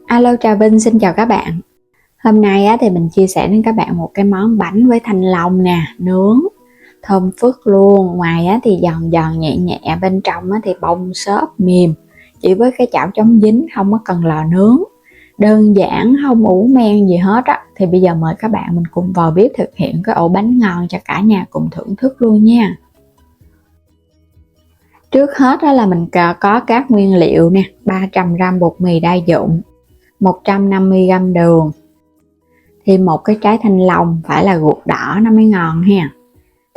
Alo, chào Vinh, xin chào các bạn. Hôm nay thì mình chia sẻ đến các bạn một cái món bánh với thanh long nè, nướng, thơm phức luôn. Ngoài thì giòn giòn nhẹ nhẹ, bên trong thì bông xốp mềm, chỉ với cái chảo chống dính, không có cần lò nướng. Đơn giản, không ủ men gì hết á. Thì bây giờ mời các bạn mình cùng vào bếp thực hiện cái ổ bánh ngon cho cả nhà cùng thưởng thức luôn nha. Trước hết là mình có các nguyên liệu nè, 300g bột mì đa dụng, 150g đường, thêm một cái trái thanh long, phải là ruột đỏ nó mới ngon ha.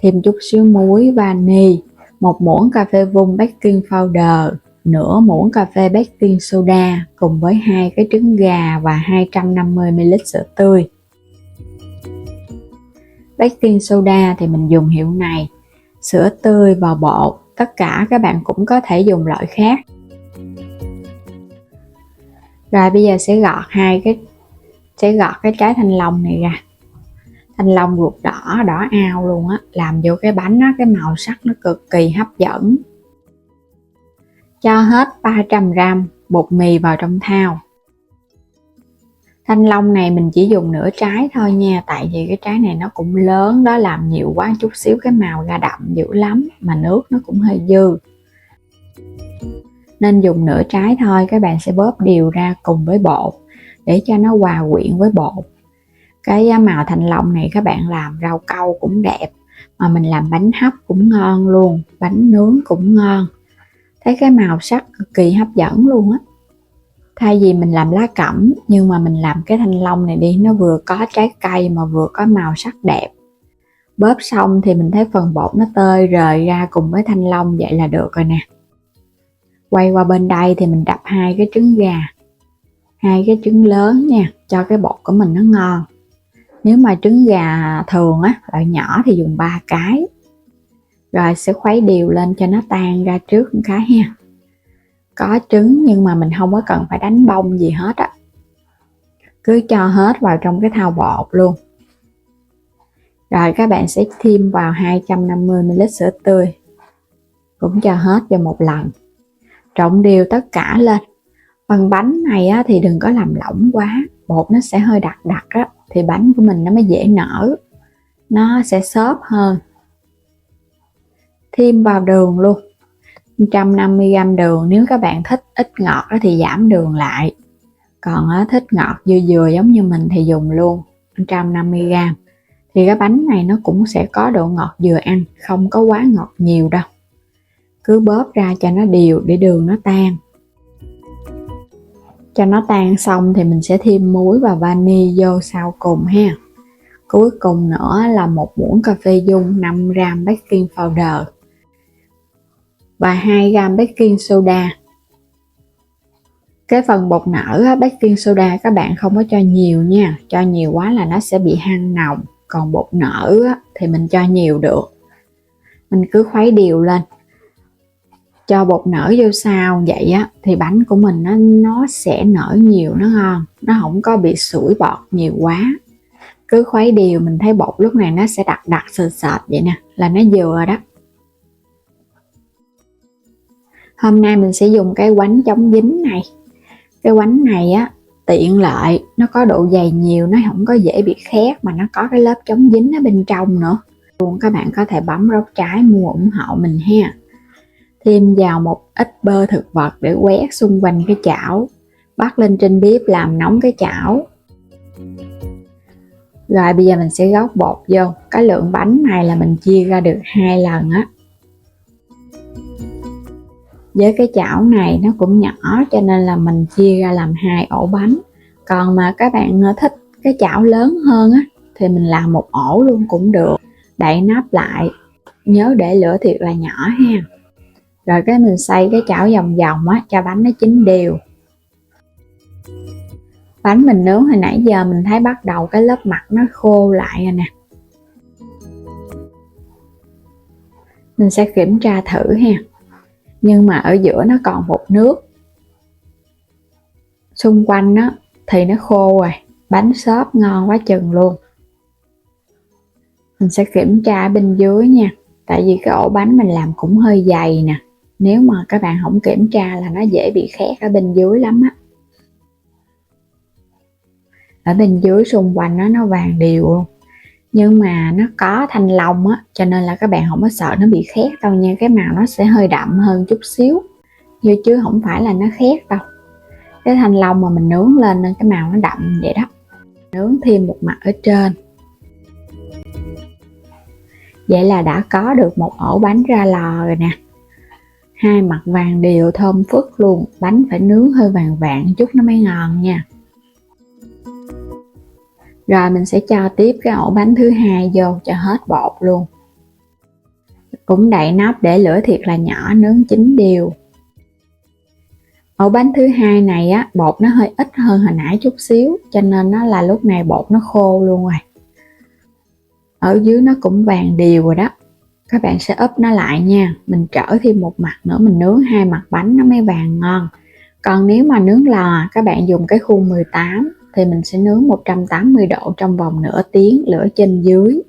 Thêm chút xíu muối vani, một muỗng cà phê vung baking powder, nửa muỗng cà phê baking soda cùng với 2 cái trứng gà và 250ml sữa tươi. Baking soda thì mình dùng hiệu này, sữa tươi và bột, tất cả các bạn cũng có thể dùng loại khác. Rồi bây giờ sẽ gọt cái trái thanh long này ra. Thanh long ruột đỏ, đỏ ao luôn á, làm vô cái bánh á, cái màu sắc nó cực kỳ hấp dẫn. Cho hết 300g bột mì vào trong thau. Thanh long này mình chỉ dùng nửa trái thôi nha, tại vì cái trái này nó cũng lớn đó, làm nhiều quá chút xíu cái màu ra đậm dữ lắm, mà nước nó cũng hơi dư. Nên dùng nửa trái thôi, các bạn sẽ bóp đều ra cùng với bột để cho nó hòa quyện với bột. Cái màu thanh long này các bạn làm rau câu cũng đẹp, mà mình làm bánh hấp cũng ngon luôn, bánh nướng cũng ngon. Thấy cái màu sắc cực kỳ hấp dẫn luôn á. Thay vì mình làm lá cẩm, nhưng mà mình làm cái thanh long này đi, nó vừa có trái cây mà vừa có màu sắc đẹp. Bóp xong thì mình thấy phần bột nó tơi rời ra cùng với thanh long, vậy là được rồi nè. Quay qua bên đây thì mình đập 2 cái trứng gà, 2 cái trứng lớn nha, cho cái bột của mình nó ngon. Nếu mà trứng gà thường á, loại nhỏ thì dùng 3 cái. Rồi sẽ khuấy đều lên cho nó tan ra trước một cái ha. Có trứng nhưng mà mình không có cần phải đánh bông gì hết á. Cứ cho hết vào trong cái thau bột luôn. Rồi các bạn sẽ thêm vào 250ml sữa tươi. Cũng cho hết vào một lần. Trộn đều tất cả lên. Phần bánh này á, thì đừng có làm lỏng quá, bột nó sẽ hơi đặc đặc á, thì bánh của mình nó mới dễ nở, nó sẽ xốp hơn. Thêm vào đường luôn, 150g đường, nếu các bạn thích ít ngọt á, thì giảm đường lại, còn thích ngọt vừa vừa giống như mình thì dùng luôn 150g. Thì cái bánh này nó cũng sẽ có độ ngọt vừa ăn, không có quá ngọt nhiều đâu. Cứ bóp ra cho nó đều để đường nó tan. Cho nó tan xong thì mình sẽ thêm muối và vani vô sau cùng ha. Cuối cùng nữa là một muỗng cà phê dung, 5g baking powder và 2g baking soda. Cái phần bột nở baking soda các bạn không có cho nhiều nha, cho nhiều quá là nó sẽ bị hăng nồng. Còn bột nở thì mình cho nhiều được. Mình cứ khuấy đều lên, cho bột nở vô sau, vậy á thì bánh của mình nó sẽ nở nhiều, nó ngon, nó không có bị sủi bọt nhiều quá. Cứ khuấy đều, mình thấy bột lúc này nó sẽ đặc đặc sệt sệt vậy nè, là nó vừa đó. Hôm nay mình sẽ dùng cái quánh chống dính này. Cái quánh này á tiện lợi, nó có độ dày nhiều, nó không có dễ bị khét, mà nó có cái lớp chống dính ở bên trong nữa luôn. Các bạn có thể bấm rau trái mua ủng hộ mình ha. Thêm vào một ít bơ thực vật để quét xung quanh cái chảo. Bắt lên trên bếp làm nóng cái chảo. Rồi bây giờ mình sẽ góc bột vô. Cái lượng bánh này là mình chia ra được 2 lần á. Với cái chảo này nó cũng nhỏ, cho nên là mình chia ra làm 2 ổ bánh. Còn mà các bạn thích cái chảo lớn hơn á, thì mình làm một ổ luôn cũng được. Đậy nắp lại, nhớ để lửa thiệt là nhỏ ha. Rồi cái mình xoay cái chảo vòng vòng á, cho bánh nó chín đều. Bánh mình nướng hồi nãy giờ mình thấy bắt đầu cái lớp mặt nó khô lại rồi nè. Mình sẽ kiểm tra thử ha. Nhưng mà ở giữa nó còn một nước. Xung quanh nó thì nó khô rồi. Bánh xốp ngon quá chừng luôn. Mình sẽ kiểm tra bên dưới nha. Tại vì cái ổ bánh mình làm cũng hơi dày nè. Nếu mà các bạn không kiểm tra là nó dễ bị khét ở bên dưới lắm á. ở bên dưới xung quanh nó vàng đều luôn, nhưng mà nó có thanh long á, cho nên là các bạn không có sợ nó bị khét đâu nha. Cái màu nó sẽ hơi đậm hơn chút xíu chứ không phải là nó khét đâu. Cái thanh long mà mình nướng lên nên cái màu nó đậm vậy đó. Nướng thêm một mặt ở trên. Vậy là đã có được một ổ bánh ra lò rồi nè. Hai mặt vàng đều thơm phức luôn. Bánh phải nướng hơi vàng vàng chút nó mới ngon nha. Rồi mình sẽ cho tiếp cái ổ bánh thứ hai vô cho hết bột luôn. Cũng đậy nắp để lửa thiệt là nhỏ, nướng chín đều. Ổ bánh thứ hai này á, bột nó hơi ít hơn hồi nãy chút xíu, cho nên nó là lúc này bột nó khô luôn rồi. Ở dưới nó cũng vàng đều rồi đó. Các bạn sẽ úp nó lại nha. Mình trở thêm một mặt nữa, mình nướng hai mặt bánh nó mới vàng ngon. Còn nếu mà nướng lò, các bạn dùng cái khuôn 18 thì mình sẽ nướng 180 độ trong vòng nửa tiếng, lửa trên dưới.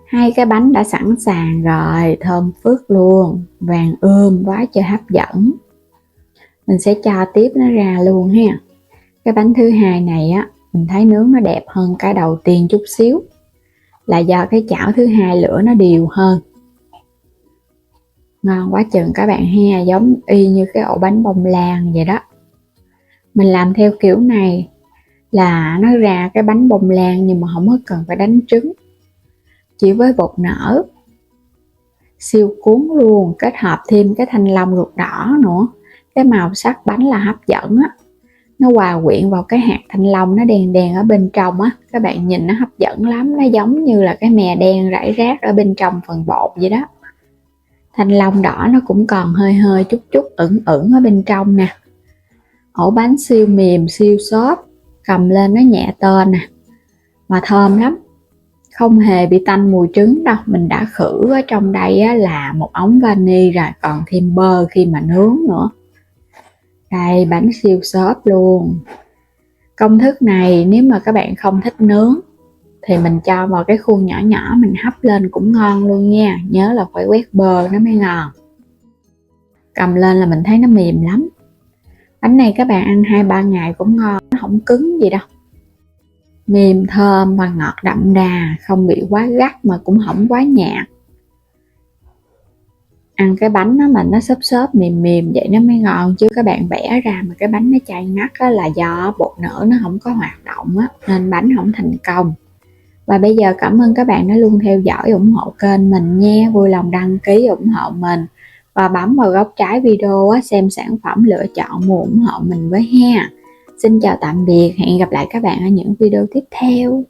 Hai cái bánh đã sẵn sàng rồi, thơm phức luôn, vàng quá trời hấp dẫn. Mình sẽ cho tiếp nó ra luôn ha. Cái bánh thứ hai này á, mình thấy nướng nó đẹp hơn cái đầu tiên chút xíu, là do cái chảo thứ hai lửa nó đều hơn. Ngon quá chừng các bạn ha, giống y như cái ổ bánh bông lan vậy đó. Mình làm theo kiểu này là nó ra cái bánh bông lan nhưng mà không có cần phải đánh trứng, chỉ với bột nở siêu cuốn luôn, kết hợp thêm cái thanh long ruột đỏ nữa. Cái màu sắc bánh là hấp dẫn á, nó hòa quyện vào cái hạt thanh long nó đen đen ở bên trong á, các bạn nhìn nó hấp dẫn lắm, nó giống như là cái mè đen rải rác ở bên trong phần bột vậy đó. Thanh long đỏ nó cũng còn hơi hơi chút chút ửng ửng ở bên trong nè. Ổ bánh siêu mềm siêu xốp, cầm lên nó nhẹ tê nè, mà thơm lắm, không hề bị tanh mùi trứng đâu. Mình đã khử ở trong đây á, là một ống vani rồi, còn thêm bơ khi mà nướng nữa. Đây, bánh siêu xốp luôn. Công thức này nếu mà các bạn không thích nướng thì mình cho vào cái khuôn nhỏ nhỏ mình hấp lên cũng ngon luôn nha. Nhớ là phải quét bơ nó mới ngon. Cầm lên là mình thấy nó mềm lắm. Bánh này các bạn ăn 2-3 ngày cũng ngon, nó không cứng gì đâu. Mềm thơm và ngọt đậm đà, không bị quá gắt mà cũng không quá nhạt. Ăn cái bánh đó mà nó xốp xốp mềm mềm vậy nó mới ngon, chứ các bạn bẻ ra mà cái bánh nó chay ngắt á, là do bột nở nó không có hoạt động á, nên bánh không thành công. Và bây giờ cảm ơn các bạn đã luôn theo dõi ủng hộ kênh mình nha, vui lòng đăng ký ủng hộ mình và bấm vào góc trái video á, xem sản phẩm lựa chọn mua ủng hộ mình với ha. Xin chào tạm biệt, hẹn gặp lại các bạn ở những video tiếp theo.